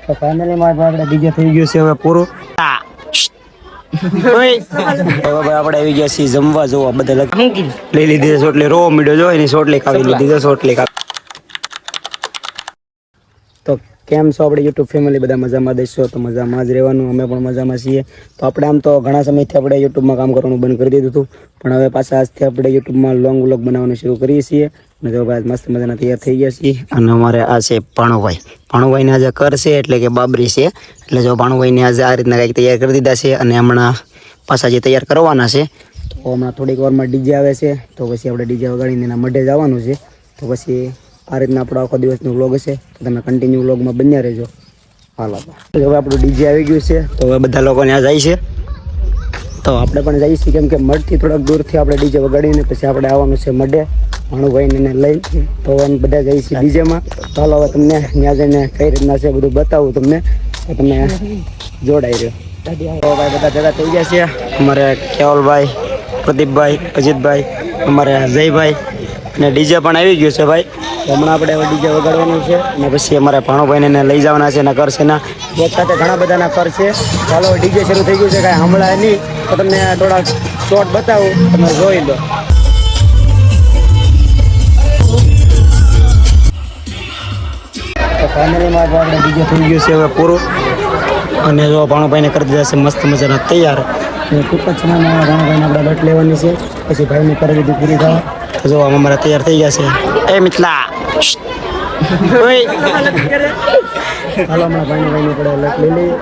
તો ફાઇનલી મારે આપણે ડીજે થઈ ગયું છે હવે પૂરું. હવે આપણે આવી ગયા છીએ જમવા જોવા બધા લઈ લીધી છે સોટલી રો મીડો જો એની સોટલી ખાવી લીધી છે સોટલી ખાવી. તો કેમ છો આપણે યુટ્યુબ ફેમિલી બધા મજામાં દેશો તો મજામાં જ રહેવાનું અમે પણ મજામાં છીએ. તો આપણે આમ તો ઘણા સમયથી આપણે યુટ્યુબમાં કામ કરવાનું બંધ કરી દીધું હતું પણ હવે પાછા આજથી આપણે યુટ્યુબમાં લોંગ વ્લોગ બનાવવાનું શરૂ કરીએ છીએ. અને જો ભાઈ મસ્ત મજાના તૈયાર થઈ ગયા છીએ અને અમારે આ છે ભાણુભાઈને આજે કર છે એટલે કે બાબરી છે એટલે જો ભાણુભાઈને આજે આ રીતના કંઈક તૈયાર કરી દીધા છે અને હમણાં પાછા જે તૈયાર કરવાના છે તો હમણાં થોડીક વારમાં ડીજે આવે છે તો પછી આપણે ડીજે વગાડીને એના મઢે જવાનું છે. તો પછી આ રીતના આપણો આખો દિવસનો વ્લોગ હશે તો તમે કન્ટિન્યુ વ્લોગમાં બન્યા રહેજો. હાલો હવે આપણું ડીજે આવી ગયું છે તો હવે બધા લોકો ત્યાં જાય છે તો આપણે પણ જઈએ છીએ કેમ કે મઢથી થોડાક દૂરથી આપણે ડીજે વગાડીને પછી આપણે આવવાનું છે મઢે ભાણુભાઈને લઈ તો બધા જઈએ છીએ ડીજેમાં. તો હાલો હવે તમને ત્યાં જઈને કઈ રીતના છે બધું બતાવું તમને તો તમે જોડાઈ રહ્યો. તો ભાઈ બધા ભેગા થઈ ગયા છે અમારે કેવલભાઈ, પ્રદીપભાઈ, અજીતભાઈ, અમારે જયભાઈ અને ડીજે પણ આવી ગયું છે ભાઈ. તો હમણાં આપણે હવે ડીજે વગાડવાનું છે અને પછી અમારે ભાણુભાઈને લઈ જવાના છે એના કર છે એના એક સાથે ઘણા બધાના કર છે. ચાલો ડીજે શરૂ થઈ ગયું છે કાંઈ હમણાં નહીં તો તમને થોડાક શોર્ટ બતાવું તમે જોઈ લો. તો ફાઇનલીમાં આપણે ડીજે થઈ ગયું છે હવે પૂરું અને જો ભાણુભાઈને કરી દીધા છે મસ્ત મજાના તૈયાર. ટૂંક જ સમયમાં ભાણુભાઈને આપણે લટ લેવાની છે પછી ભાઈની કરવિધિ પૂરી થાય. તો જો આમ અમારા તૈયાર થઈ ગયા છે. એ મિથલા હાલો હમણાં ભાઈને આપણે લટ લઈ લઈએ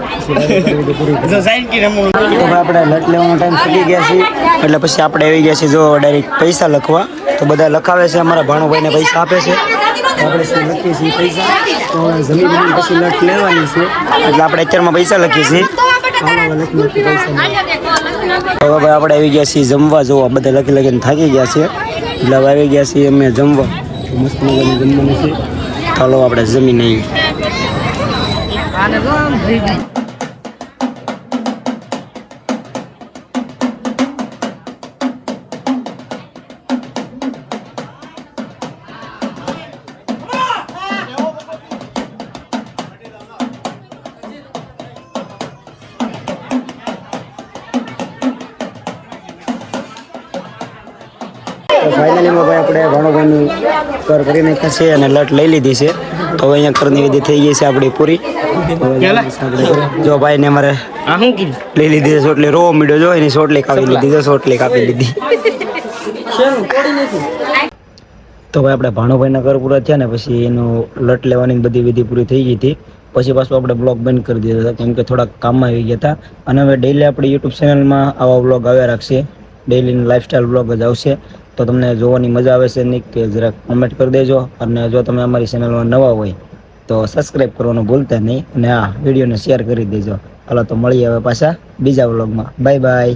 પછી પૂરી તો આપણે લટ લેવાનો ટાઈમ ચૂકી ગયા છીએ એટલે પછી આપણે આવી ગયા છીએ જો ડાયરેક્ટ પૈસા લખવા. તો બધા લખાવે છે અમારા ભાણુભાઈને પૈસા આપે છે આપણે શું લખીએ છીએ પૈસા તો જમીન પછી લટ લેવાની છે એટલે આપણે અત્યારમાં પૈસા લખીએ છીએ. હવે ભાઈ આપણે આવી ગયા છીએ જમવા જોવા બધા લખીને થાકી ગયા છે એટલે હવે આવી ગયા છીએ અમે જમવા. મસ્ત મજાનું જમવાનું છે ચાલો આપણે જમીન આવી. ફાઇનલીમાં ભાઈ આપણે ભાણુભાઈની કર કરી નાખ્યા છે અને લટ લઈ લીધી છે તો હવે અહીંયા કરની વિધિ થઈ ગઈ છે આપણી પૂરી. જો ભાઈ ને અમારે લઈ લીધી છે સોટલી રો મીડો જો એની સોટલી કાપી લીધી છે સોટલી કાપી લીધી. તો ભાઈ આપણે ભાણુભાઈના કર પૂરા થયા ને પછી એનું લટ લેવાની બધી વિધિ પૂરી થઈ ગઈ હતી પછી પાછું આપણે બ્લોગ બંધ કરી દીધો હતા કેમ કે થોડાક કામમાં આવી ગયા હતા. અને હવે ડેઈલી આપણી યુટ્યુબ ચેનલમાં આવા બ્લોગ આવ્યા રાખશે ડેઈલીની લાઈફસ્ટાઈલ બ્લોગ જ આવશે. તો તમને જોવાની મજા આવે છે નહીં કે જરાક કમેન્ટ કરી દેજો અને જો તમે અમારી ચેનલમાં નવા હોય તો સબસ્ક્રાઈબ કરવાનું ભૂલતા નહીં અને આ વિડીયોને શેર કરી દેજો. હાલો તો મળીએ હવે પાછા બીજા વ્લોગમાં. Bye bye.